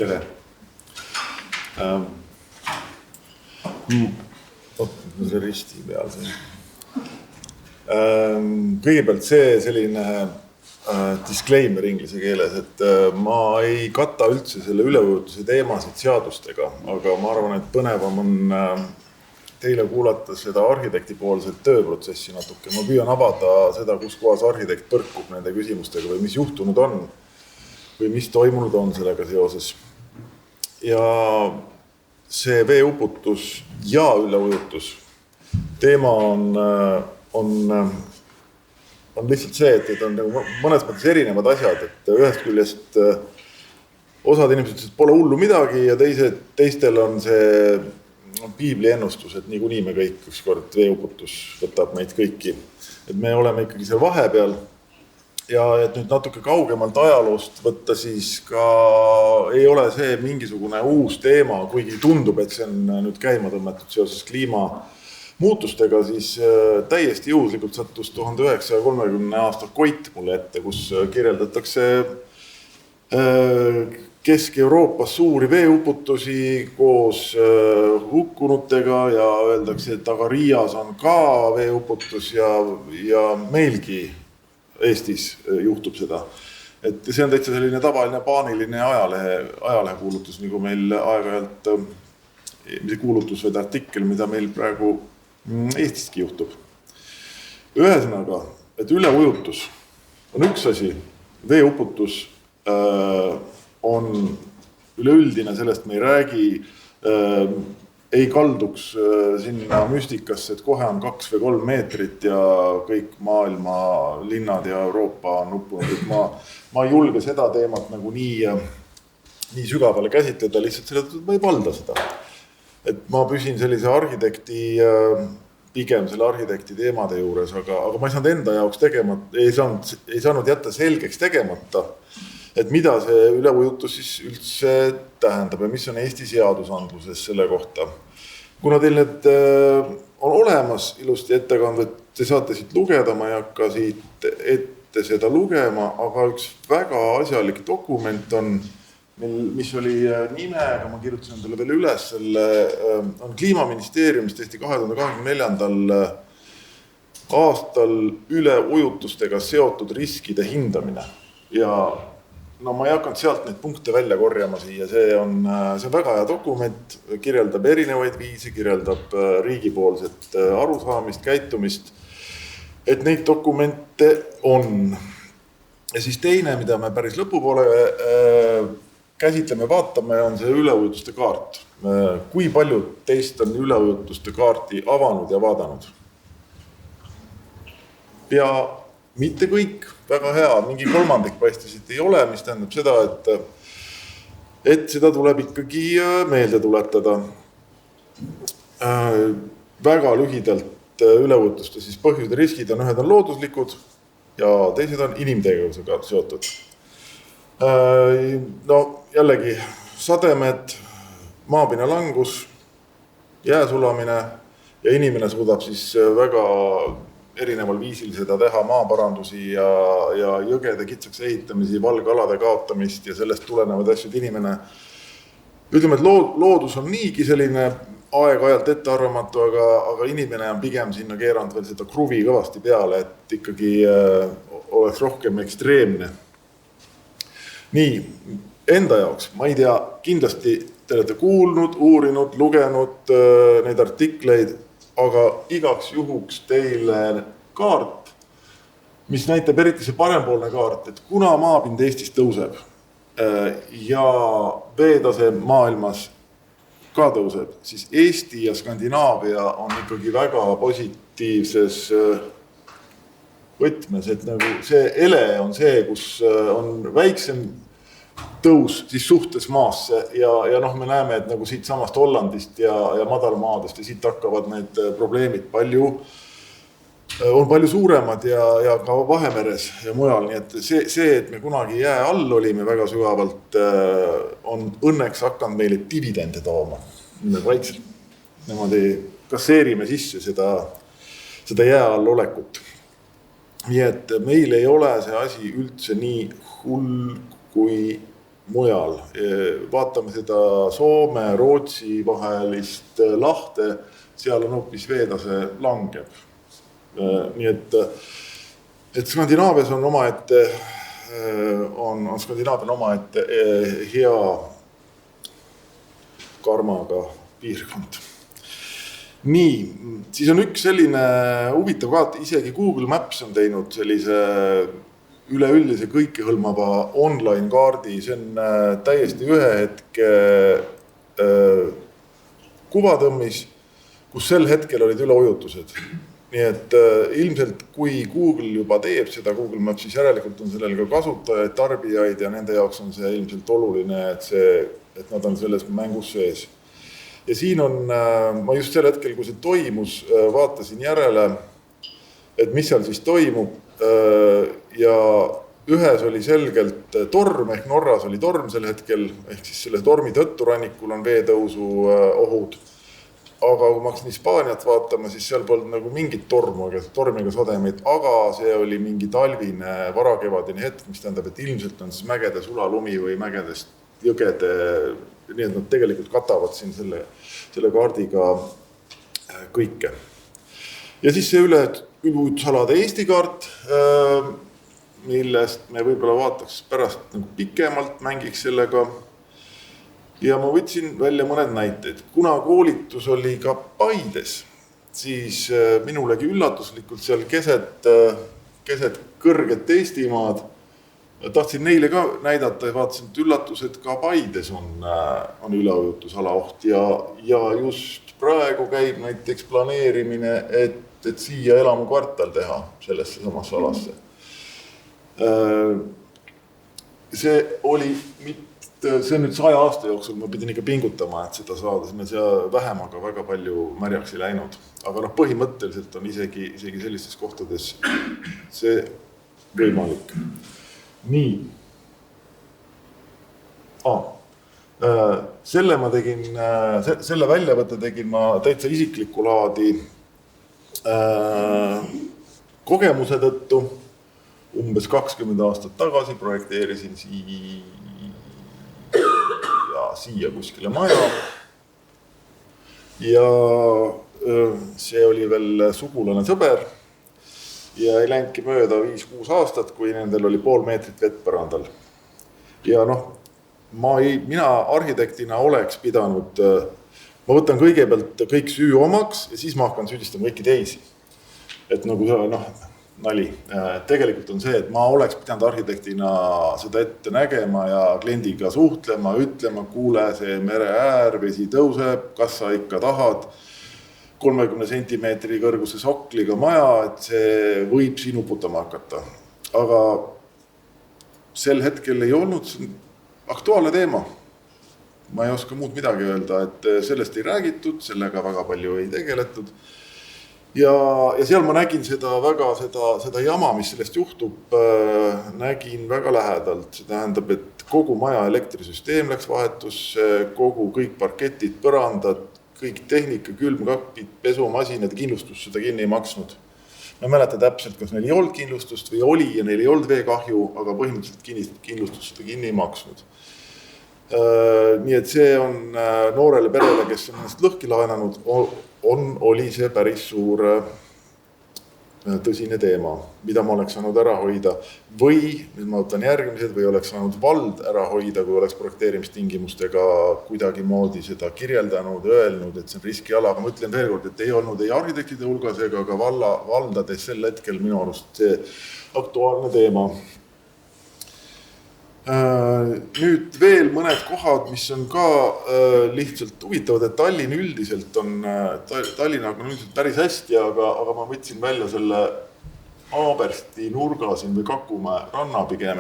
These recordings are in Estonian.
Tere! See risti peal siin. Kõigepealt see selline disclaimer inglise keeles, et ma ei kata üldse selle üleujutuse teemasid seadustega, aga ma arvan, et põnevam on teile kuulata seda arhitekti poolset tööprotsessi natuke. Ma püüan avada seda, kus kohas arhitekt põrkub nende küsimustega või mis juhtunud on või mis toimunud on sellega seoses. Ja see veeuputus ja üleujutus teema on lihtsalt see, et on mõnes mõttes erinevad asjad, et ühest küljest osad inimesed ütlesid, et pole hullu midagi ja teistel on see piibli ennustus, et niikuinii me kõik ükskord veeuputus võtab meid kõiki. Et me oleme ikkagi seal vahepeal ja et nüüd natuke kaugemalt ajaloost võtta, siis ka ei ole see mingisugune uus teema, kuigi tundub, et see on nüüd käima tõmmetud seoses kliimamuutustega, siis täiesti juhuslikult sattus 1930 aasta Koit mulle ette, kus kirjeldatakse Kesk-Euroopas suuri veeuputusi koos hukkunutega ja öeldakse, et aga Riias on ka veeuputus ja meilgi Eestis juhtub seda. Et see on täitsa selline tavaline paaniline ajalehe kuulutus, nagu meil aeg-ajalt, mis kuulutus või artikkel, mida meil praegu Eestiski juhtub. Ühesõnaga, et üleujutus on üks asi, veeuputus on üleüldine, sellest me ei räägi, ei kalduks sinna müstikasse, et kohe on 2 või 3 meetrit ja kõik maailma linnad ja Euroopa on uppunud. Ma ei julge seda teemat nagu nii sügavale käsitleda, lihtsalt selle ma ei valda seda. Et ma püsin sellise pigem selle arhitekti teemade juures, aga ma ei saanud enda jaoks ei saanud jätta selgeks tegemata, et mida see üleujutus siis üldse tähendab ja mis on Eesti seadusandluses selle kohta. Kuna teil need on olemas ilusti ettekanded, te saate siit lugeda, ma ei hakka siit ette seda lugema, aga üks väga asjalik dokument on, mis oli nimega, ma kirjutasin teile veel üles, on Kliimaministeeriumist Eesti 2024. Aastal üleujutustega seotud riskide hindamine ja no ma ei hakanud sealt neid punkte välja korjama siia, see on väga hea dokument, kirjeldab erinevaid viisi, kirjeldab riigipoolset arusaamist, käitumist, et neid dokumente on. Ja siis teine, mida me päris lõpupoole käsitleme, vaatame, on see üleujutuste kaart. Kui palju teist on üleujutuste kaarti avanud ja vaadanud? Ja mitte kõik, väga hea, mingi kolmandik paistisid ei ole, mis tähendab seda, et seda tuleb ikkagi meelde tuletada. Väga lühidalt üleujutuste siis põhjused ja riskid on ühed on looduslikud ja teised on inimtegevusega seotud. No jällegi sademed, maapinna langus, jääsulamine ja inimene suudab siis väga erineval viisil seda teha, maaparandusi ja jõgede kitsaks ehitamisi, valgalade kaotamist ja sellest tulenevad asjad inimene. Ütleme, et loodus on niigi selline aeg-ajalt ettearvamatu, aga inimene on pigem sinna keeranud veel seda kruvi kõvasti peale, et ikkagi oleks rohkem ekstreemne. Nii, enda jaoks, ma ei tea, kindlasti te olete kuulnud, uurinud, lugenud neid artikleid, aga igaks juhuks teile kaart, mis näitab eriti see parempoolne kaart, et kuna maapind Eestis tõuseb ja veetase maailmas ka tõuseb, siis Eesti ja Skandinaavia on ikkagi väga positiivses võtmes, et nagu see ele on see, kus on väiksem tõus siis suhtes maasse ja noh, me näeme, et nagu siit samast Hollandist ja madalmaadest ja siit hakkavad need probleemid on palju suuremad ja ka Vahemeres ja mujal, nii et see, et me kunagi jää all olime väga sügavalt, on õnneks hakanud meile dividende tooma. Vaikselt niimoodi kasseerime sisse seda jää all olekut. Nii et meil ei ole see asi üldse nii hull, kui mujal. Vaatame seda Soome, Rootsi vahelist lahte, seal on hoopis veetase langeb. Nii et Skandinaavias on omaette hea karmaga piirkond. Nii, siis on üks selline huvitav kaart, isegi Google Maps on teinud sellise üleüldise kõikehõlmava online kaardi, see on täiesti ühe hetke kuvatõmmis, kus sel hetkel olid üleujutused. Nii et ilmselt kui Google juba teeb seda Google Maps, siis järelikult on sellel ka kasutajaid, tarbijaid ja nende jaoks on see ilmselt oluline, et nad on selles mängus sees. Ja siin on, ma just sel hetkel, kui see toimus, vaatasin järele, et mis seal siis toimub ja ühes oli selgelt torm, ehk Norras oli torm sel hetkel, ehk siis selle tormi tõttu rannikul on veetõusu ohud. Aga kui ma hakkasin Hispaaniat vaatama, siis seal polnud nagu mingit tormiga sademeid, aga see oli mingi talvine varakevadine hetk, mis tähendab, et ilmselt on siis mägede sulalumi või mägedest jõgede, nii et nad tegelikult katavad siin selle kaardiga kõike. Ja siis see üleujutusalade Eesti kaart, millest me võib-olla vaataks pärast nagu pikemalt, mängiks sellega. Ja ma võtsin välja mõned näiteid. Kuna koolitus oli ka Paides, siis minulegi üllatuslikult seal keset kõrget Eestimaad tahtsin neile ka näidata ja vaatasin, et üllatused ka Paides on üleujutusala oht ja just praegu käib näiteks planeerimine, et siia elamukvartal teha sellesse samasse alasse. See on nüüd 100 aasta jooksul, ma pidin ikka pingutama, et seda saada, sinna vähemaga väga palju märjaks ei läinud. Aga põhimõtteliselt on isegi sellistes kohtades see võimalik. Nii. Selle väljavõtte tegin ma täitsa isikliku laadi kogemuse tõttu. Umbes 20 aastat tagasi projekteerisin siia kuskile maja ja see oli veel sugulane sõber ja ei läinudki mööda 5-6 aastat, kui nendel oli 0,5 meetrit vett põrandal. Ja mina arhitektina oleks pidanud, ma võtan kõigepealt kõik süü omaks ja siis ma hakkan süüdistama kõiki teisi. Et nagu nali. Tegelikult on see, et ma oleks pidanud arhitektina seda ette nägema ja kliendiga suhtlema, ütlema, kuule, see mere äär, vesi tõuseb, kas sa ikka tahad 30 sentimeetri kõrguse sokliga maja, et see võib siin uputama hakata. Aga sel hetkel ei olnud aktuaalne teema. Ma ei oska muud midagi öelda, et sellest ei räägitud, sellega väga palju ei tegeletud. Ja seal ma nägin seda jama, mis sellest juhtub, nägin väga lähedalt. See tähendab, et kogu maja elektrisüsteem läks vahetusse, kõik parketid, põrandad, kõik tehnika, külmkapid, pesumasinad, kindlustus seda kinni ei maksnud. Ma ei mäleta täpselt, kas neil ei olnud kindlustust või oli ja neil ei olnud veekahju, aga põhimõtteliselt kindlustus seda kinni ei maksnud. Nii et see on noorele perele, kes on ennast lõhki laenanud, oli see päris suur tõsine teema, mida ma oleks saanud ära hoida või, nüüd ma võtan järgmised, või oleks saanud vald ära hoida, kui oleks projekteerimistingimustega kuidagi moodi seda kirjeldanud, öelnud, et see on riskiala, aga ma ütlen veel kord, et ei olnud ei arhitektide hulgas ega ka valdades sel hetkel minu arust see aktuaalne teema. Nüüd veel mõned kohad, mis on ka lihtsalt huvitavad, et Tallinn üldiselt on Tallinnaga üldiselt päris hästi, aga ma võtsin välja selle Aabersti nurga siin või Kakumäe ranna pigem,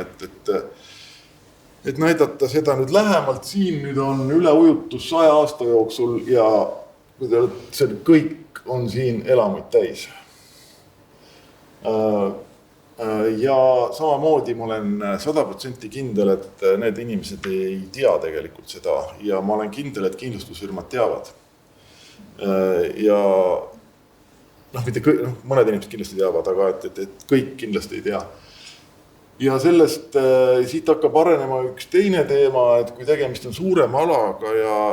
et näidata seda nüüd lähemalt. Siin nüüd on üleujutus 100 aasta jooksul ja see kõik on siin elamuid täis. Ja samamoodi ma olen 100% kindel, et need inimesed ei tea tegelikult seda ja ma olen kindel, et kindlustusfirmad teavad. Ja mitte kõik, mõned inimesed kindlasti teavad, aga et kõik kindlasti ei tea. Ja sellest siit hakkab arenema üks teine teema, et kui tegemist on suurema alaga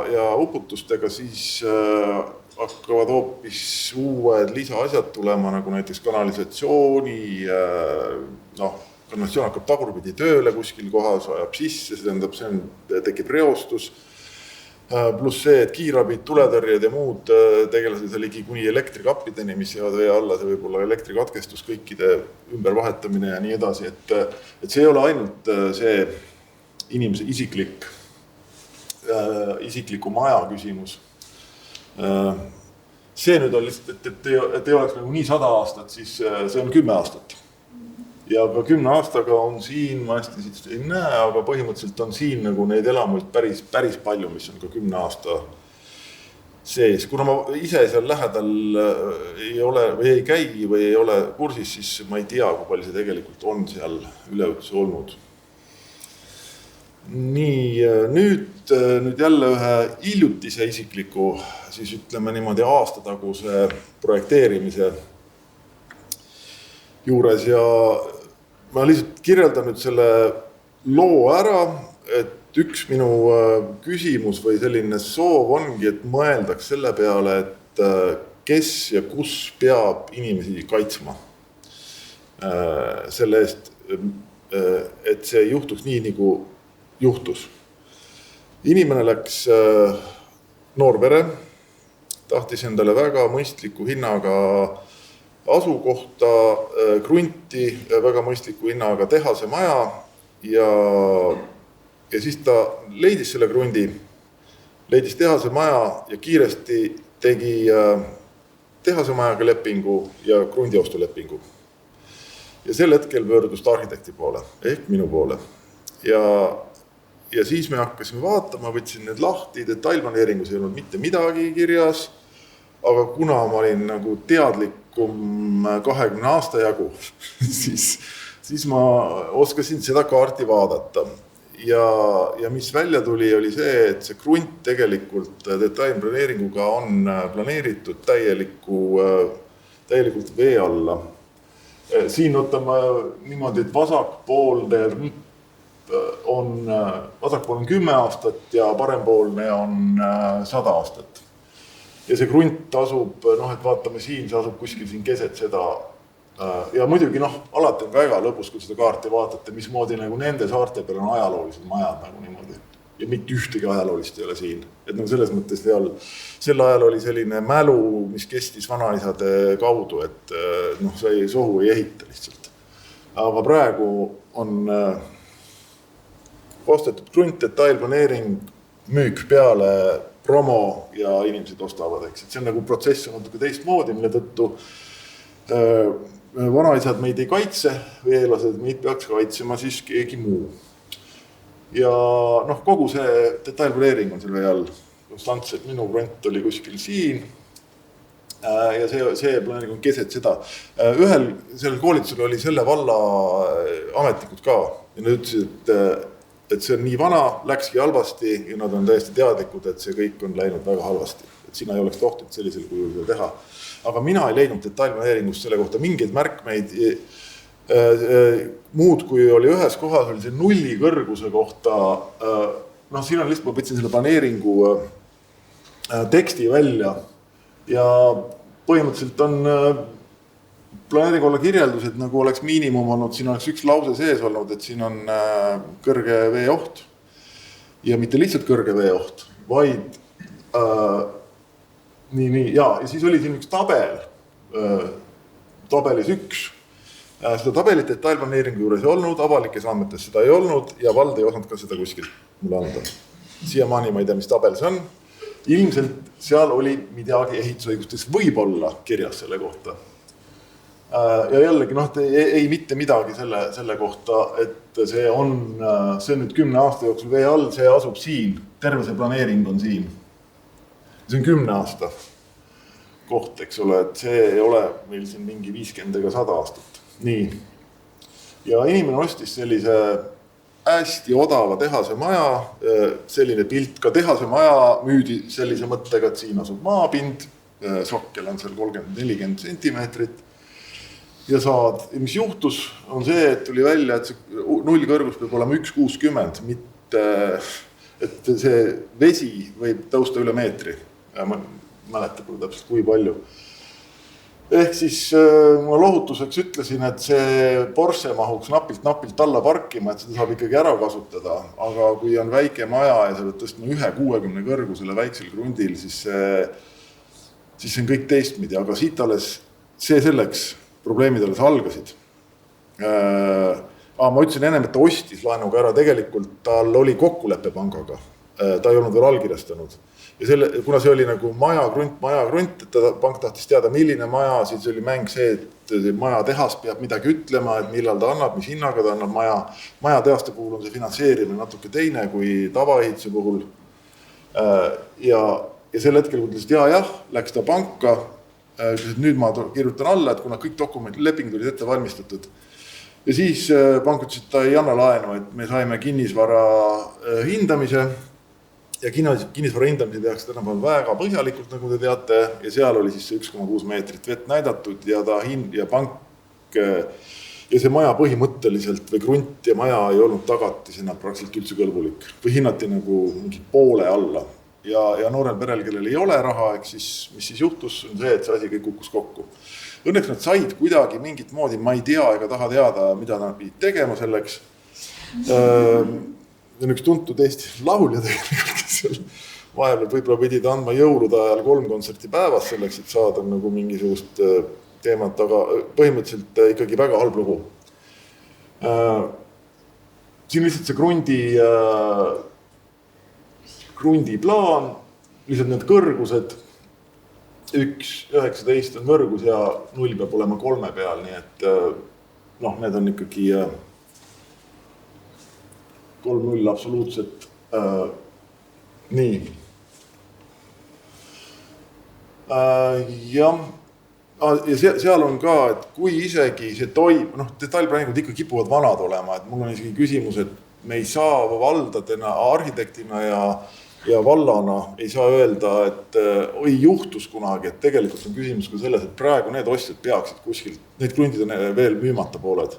ja uputustega, siis hakkavad hoopis uued lisaasjad tulema, nagu näiteks kanalisatsiooni, kanalisatsioon hakkab tagurpidi tööle kuskil kohas, ajab sisse, see tähendab, tekib reostus. Pluss see, et kiirabid, tuletõrjed ja muud tegelased ligi kuni elektrikappideni, mis jäävad vee alla, see võib olla elektrikatkestus, kõikide ümbervahetamine ja nii edasi. Et see ei ole ainult see inimese isikliku maja küsimus. See nüüd on lihtsalt, et ei oleks nagu nii 100 aastat, siis see on 10 aastat. Ja ka 10 aastaga on siin, ma hästi siit ei näe, aga põhimõtteliselt on siin nagu neid elamuid päris palju, mis on ka 10 aasta sees. Kuna ma ise seal lähedal ei ole või ei käi või ei ole kursis, siis ma ei tea, kui palju see tegelikult on seal üleujutusi olnud. Nii, nüüd jälle ühe hiljutise isikliku, siis ütleme niimoodi aastataguse projekteerimise juures ja ma lihtsalt kirjeldan nüüd selle loo ära, et üks minu küsimus või selline soov ongi, et mõeldaks selle peale, et kes ja kus peab inimesi kaitsma selle eest, et see juhtuks nii, nagu juhtus. Inimene läks Noorvere, tahtis endale väga mõistliku hinnaga asukohta, krunti, väga mõistliku hinnaga tehase maja ja siis ta leidis selle krundi, leidis tehase maja ja kiiresti tegi tehase majaga lepingu ja krundiostulepingu. Ja sel hetkel pöördus ta arhitekti poole, ehk minu poole. Ja siis me hakkasime vaatama, võtsin need lahti, detailplaneeringus ei olnud mitte midagi kirjas, aga kuna ma olin nagu teadlikum 20 aasta jagu, siis ma oskasin seda kaarti vaadata. Ja mis välja tuli, oli see, et see krunt tegelikult detailplaneeringuga on planeeritud täielikult vee alla. Siin võtame niimoodi, et vasakpoolne on 10 aastat ja parempoolne on 100 aastat. Ja see krunt asub, et vaatame siin, see asub kuskil siin keset seda. Ja muidugi, alati on väga lõbus, kui seda kaarti vaatate, mismoodi nagu nende saarte peal on ajaloolised majad nagu niimoodi. Ja mitte ühtegi ajaloolist ei ole siin. Et nagu selles mõttes sel ajal oli selline mälu, mis kestis vanaisade kaudu, et see sohu ei ehita lihtsalt. Aga praegu on ostetud krunt, detailplaneering, müük peale promo ja inimesed ostavad, eks. See on nagu protsess on natuke teistmoodi, mille tõttu vanaisad meid ei kaitse, veelased meid peaks kaitsema siis keegi muu. Ja kogu see detailplaneering on selle all. Konstantselt minu krunt oli kuskil siin ja see planeering on keset seda. Ühel sellel koolitusel oli selle valla ametnikud ka ja nad ütlesid, et see on nii vana, läkski halvasti ja nad on täiesti teadlikud, et see kõik on läinud väga halvasti. Et sina ei oleks tohtinud sellisel kujul seda teha. Aga mina ei leidnud detailplaneeringust selle kohta mingeid märkmeid. Muud, kui oli ühes kohas, oli see 0 kõrguse kohta. Siin on lihtsalt, ma võtsin selle planeeringu teksti välja ja põhimõtteliselt on planeeringu olla kirjeldus, et nagu oleks miinimum olnud, siin oleks üks lause sees olnud, et siin on kõrge veeoht ja mitte lihtsalt kõrge veeoht, vaid ja siis oli siin üks tabel, tabelis 1. Seda tabelit detailplaneeringu juures ei olnud, avalikes andmetes seda ei olnud ja vald ei osanud ka seda kuskil mulle anda. Siiamaani ma ei tea, mis tabel see on. Ilmselt seal oli midagi ehitusõigustes võib-olla kirjas selle kohta. Ja jällegi, ei mitte midagi selle kohta, et see on nüüd 10 aasta jooksul vee all, see asub siin, terve see planeering on siin. See on 10 aasta koht, eks ole, et see ei ole meil siin mingi 50 ega 100 aastat. Nii. Ja inimene ostis sellise hästi odava tehase maja, selline pilt, ka tehase maja müüdi sellise mõttega, et siin asub maapind, sokkel on seal 30-40 sentimeetrit. ja saad. Ja mis juhtus, on see, et tuli välja, et see nullkõrgus peab olema 1,60, mitte, et see vesi võib tõusta üle meetri. Ja ma mäletan täpselt kui palju. Ehk siis ma lohutuseks ütlesin, et see Porsche mahuks napilt alla parkima, et seda saab ikkagi ära kasutada. Aga kui on väike maja ja sa pead tõstma 1,60 kõrgusele väiksel grundil, siis see on kõik teistmidi. Aga siit alles see selleks probleemid alles algasid. Ma ütlesin ennem, et ta ostis laenuga ära. Tegelikult tal oli kokkuleppe pangaga. Ta ei olnud veel allkirjastanud. Ja kuna see oli nagu maja krunt, et pank tahtis teada, milline maja, siis oli mäng see, et maja tehas peab midagi ütlema, et millal ta annab, mis hinnaga ta annab maja. Maja tehaste puhul on see finantseerimine natuke teine kui tavaehituse puhul. Ja sel hetkel ütles, et jah, läks ta panka, ütles, et nüüd ma kirjutan alla, et kuna kõik dokumendid, lepingud olid ette valmistatud. Ja siis pank ütles, et ta ei anna laenu, et me saime kinnisvara hindamise. Ja kinnisvara hindamise tehakse tänapäeval väga põhjalikult, nagu te teate, ja seal oli siis 1,6 meetrit vett näidatud ja pank ja see maja põhimõtteliselt või krunt ja maja ei olnud tagatisena praktiliselt üldse kõlbulik või hinnati nagu mingi poole alla. Ja noorel perel, kellel ei ole raha, mis siis juhtus, on see, et see asi kõik kukkus kokku. Õnneks nad said kuidagi mingit moodi, ma ei tea ega taha teada, mida nad pidid tegema selleks. On üks tuntud Eesti laulja tegelikult, kes seal vahepeal võib-olla pidid andma jõulude ajal 3 kontserti päevas selleks, et saada nagu mingisugust teemat, aga põhimõtteliselt ikkagi väga halb lugu. Siin lihtsalt see krundi plaan, lihtsalt need kõrgused, 1,19 on kõrgus ja 0 peab olema 3 peal, nii et need on ikkagi 3-0 absoluutselt nii. Ja seal on ka, et kui isegi see detailplaaningud ikka kipuvad vanad olema, et mul on isegi küsimus, et me ei saa valdadena, arhitektina ja vallana ei saa öelda, et ei juhtus kunagi, et tegelikult on küsimus ka selles, et praegu need ostjad peaksid kuskilt, need krundid on veel müümata pooled,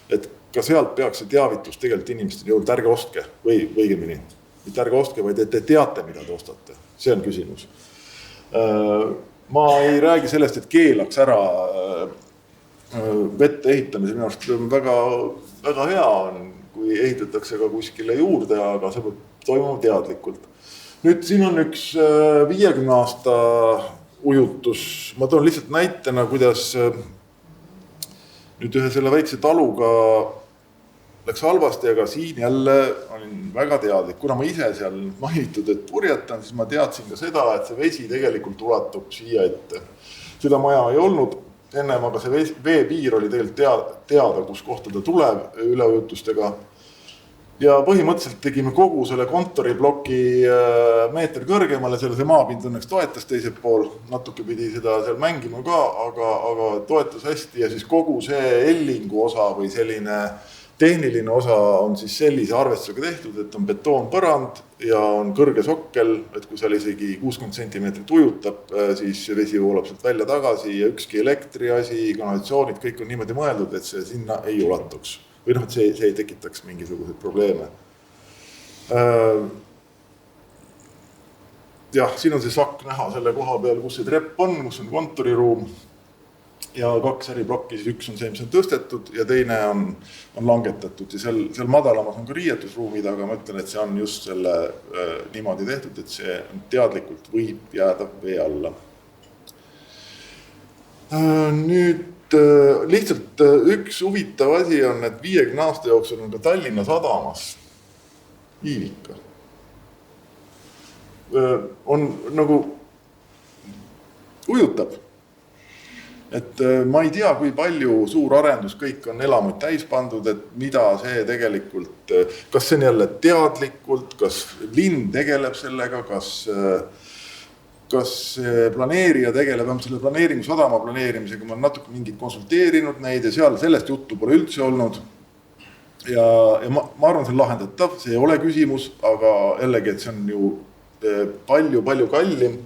et ka sealt peaks see teavitus tegelikult inimestele jõud, ärge ostke või õigemini, mitte ärge ostke, vaid et te teate, mida te ostate. See on küsimus. Ma ei räägi sellest, et keelaks ära vette ehitamise, minu arust väga, väga hea on, kui ehitatakse ka kuskile juurde, aga see peab toimuma teadlikult. Nüüd siin on üks 50 aasta ujutus. Ma toon lihtsalt näitena, kuidas nüüd ühe selle väikse taluga läks halvasti, aga siin jälle olin väga teadlik. Kuna ma ise seal mainitud, et purjetan, siis ma teadsin ka seda, et see vesi tegelikult ulatub siia ette. Seda maja ei olnud ennem, aga see veepiir oli tegelikult teada, kus kohta ta tuleb üleujutustega. Ja põhimõtteliselt tegime kogu selle kontoribloki meeter kõrgemale, selle see maapind õnneks toetas teiselt pool, natuke pidi seda seal mängima ka, aga toetas hästi ja siis kogu see ellingu osa või selline tehniline osa on siis sellise arvestusega tehtud, et on betoonpõrand ja on kõrge sokkel, et kui seal isegi 60 centimeetrit ujutab, siis vesi voolab sealt välja tagasi ja ükski elektriasi, kanalisatsioonid, kõik on niimoodi mõeldud, et see sinna ei ulatuks. Või et see ei tekitaks mingisuguseid probleeme. Jah, siin on see sakk näha selle koha peal, kus see trepp on, kus on kontoriruum ja 2 eri plokki, siis üks on see, mis on tõstetud ja teine on langetatud ja seal madalamas on ka riietusruumid, aga ma ütlen, et see on just selle niimoodi tehtud, et see teadlikult võib jääda vee alla. Nüüd lihtsalt üks huvitav asi on, et 50 aasta jooksul on ka Tallinna sadamas Iivika. On nagu ujutab. Et ma ei tea, kui palju suur arendus kõik on elamuid täis pandud, et mida see tegelikult, kas see on jälle teadlikult, kas linn tegeleb sellega, kas planeerija tegeleb selle planeeringu, sadama planeerimisega, ma olen natuke mingid konsulteerinud neid ja seal sellest juttu pole üldse olnud. Ja ma arvan, see on lahendatav, see ei ole küsimus, aga jällegi, et see on ju palju kallim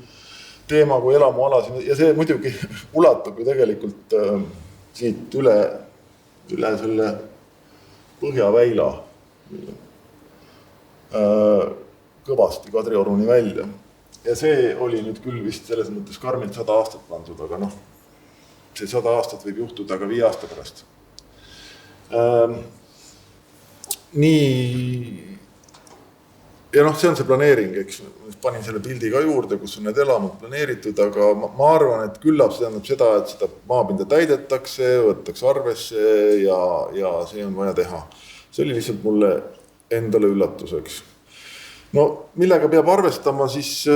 teema kui elamuala ja see muidugi ulatub ju tegelikult siit üle selle Põhjaväila kõvasti Kadrioruni välja. Ja see oli nüüd küll vist selles mõttes karmilt 100 aastat pandud, aga see 100 aastat võib juhtuda ka 5 aasta pärast. Nii, ja see on see planeering, eks, panin selle pildi ka juurde, kus on need elamud planeeritud, aga ma arvan, et küllap see tähendab seda, et seda maapinda täidetakse, võtakse arvesse ja see on vaja teha. See oli lihtsalt mulle endale üllatuseks. Millega peab arvestama siis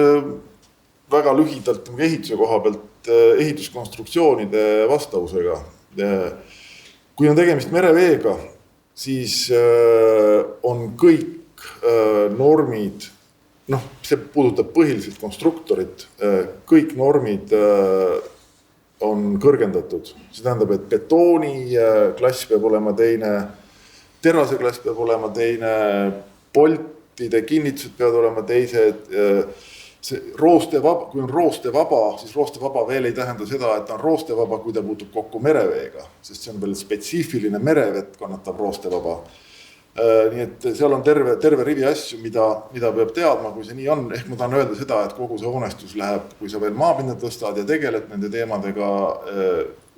väga lühidalt ehituse koha pealt ehituskonstruktsioonide vastavusega. Kui on tegemist mereveega, siis on kõik normid, see puudutab põhiliselt konstruktorit, kõik normid on kõrgendatud. See tähendab, et betooni klass peab olema teine, terase klass peab olema teine, poltide kinnitused peavad olema teised. Kui on roostevaba, siis roostevaba veel ei tähenda seda, et ta on roostevaba, kui ta puutub kokku mereveega, sest see on veel spetsiifiline merevett kannatab roostevaba. Nii et seal on terve rivi asju, mida peab teadma, kui see nii on. Ehk ma tahan öelda seda, et kogu see hoonestus läheb, kui sa veel maapinda tõstad ja tegeled nende teemadega,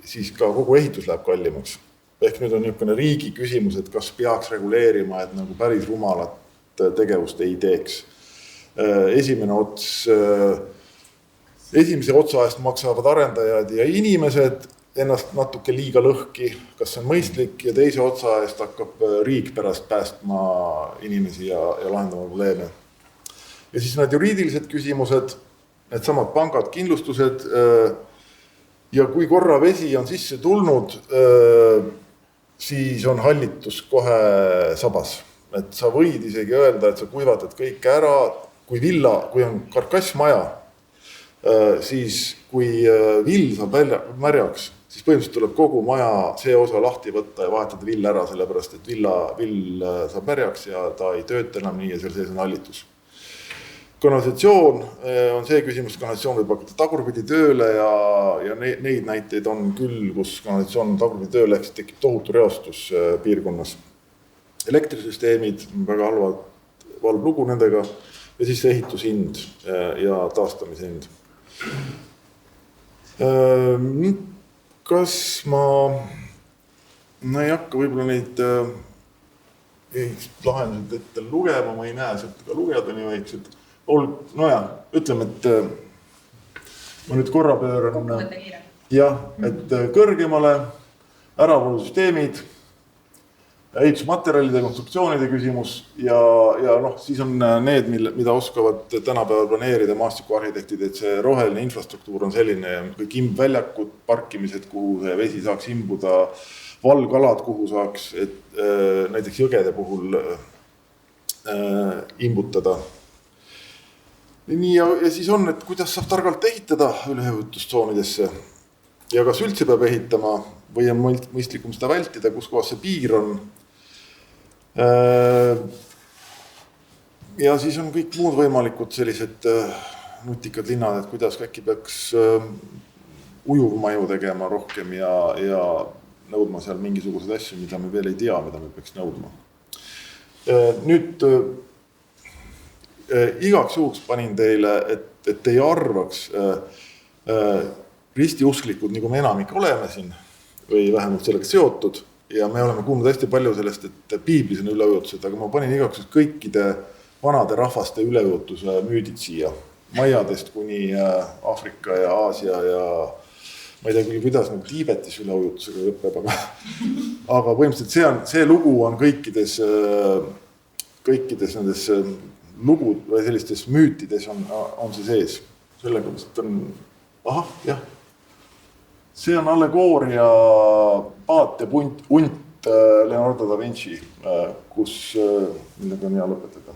siis ka kogu ehitus läheb kallimaks. Ehk nüüd on niisugune riigi küsimus, et kas peaks reguleerima, et nagu päris rumalat tegevust ei teeks. Esimese otsa eest maksavad arendajad ja inimesed ennast natuke liiga lõhki, kas see on mõistlik, ja teise otsa eest hakkab riik pärast päästma inimesi ja lahendama probleeme. Ja siis need juriidilised küsimused, need samad pangad, kindlustused, ja kui korra vesi on sisse tulnud, siis on hallitus kohe sabas. Et sa võid isegi öelda, et sa kuivatad kõik ära, kui on karkassmaja, siis kui vill saab märjaks, siis põhimõtteliselt tuleb kogu maja see osa lahti võtta ja vahetada vill ära, sellepärast et vill saab märjaks ja ta ei tööta enam nii ja seal sees on hallitus. Kanalisatsioon on see küsimus, kanalisatsioon võib hakata tagurpidi tööle ja neid näiteid on küll, kus kanalisatsioon tagurpidi tööle, ehk tekib tohutu reostus piirkonnas. Elektrisüsteemid, väga halb lugu nendega, ja siis ehitushind ja taastamishind. Kas ma ei hakka võib-olla neid lahendused ette lugema, ma ei näe sealt ka lugeda nii väiksed. Ütleme, et ma nüüd korra pööran. Jah, et kõrgemale äravolusüsteemid, ehitusmaterjalide, konstruktsioonide küsimus ja siis on need, mida oskavad tänapäeval planeerida maastikuarhitektid, et see roheline infrastruktuur on selline, kõik imbväljakud, parkimised, kuhu see vesi saaks imbuda, valgalad, kuhu saaks näiteks jõgede puhul imbutada. Nii, ja siis on, et kuidas saab targalt ehitada üleujutuszoonidesse ja kas üldse peab ehitama või on mõistlikum seda vältida, kus kohas see piir on. Ja siis on kõik muud võimalikud sellised nutikad linnad, et kuidas äkki peaks ujuvmaju tegema rohkem ja nõudma seal mingisugused asju, mida me veel ei tea, mida me peaks nõudma. Nüüd igaks juhuks panin teile, et ei arvaks ristiusklikud, nagu me enamik oleme siin, või vähemalt sellega seotud, ja me oleme kuulnud hästi palju sellest, et piiblis on üleujutused, aga ma panin igaks juhuks kõikide vanade rahvaste üleujutusele müüdid siia, maiadest kuni Aafrika ja Aasia ja ma ei tea küll, kuidas nagu Tiibetis üleujutusega lõpeb, aga põhimõtteliselt see lugu on kõikides nendes lugud või sellistes müütides on see sees. Sellega vist on, see on allegooria paat ja unt Leonardo da Vinci, millega on hea lõpetada.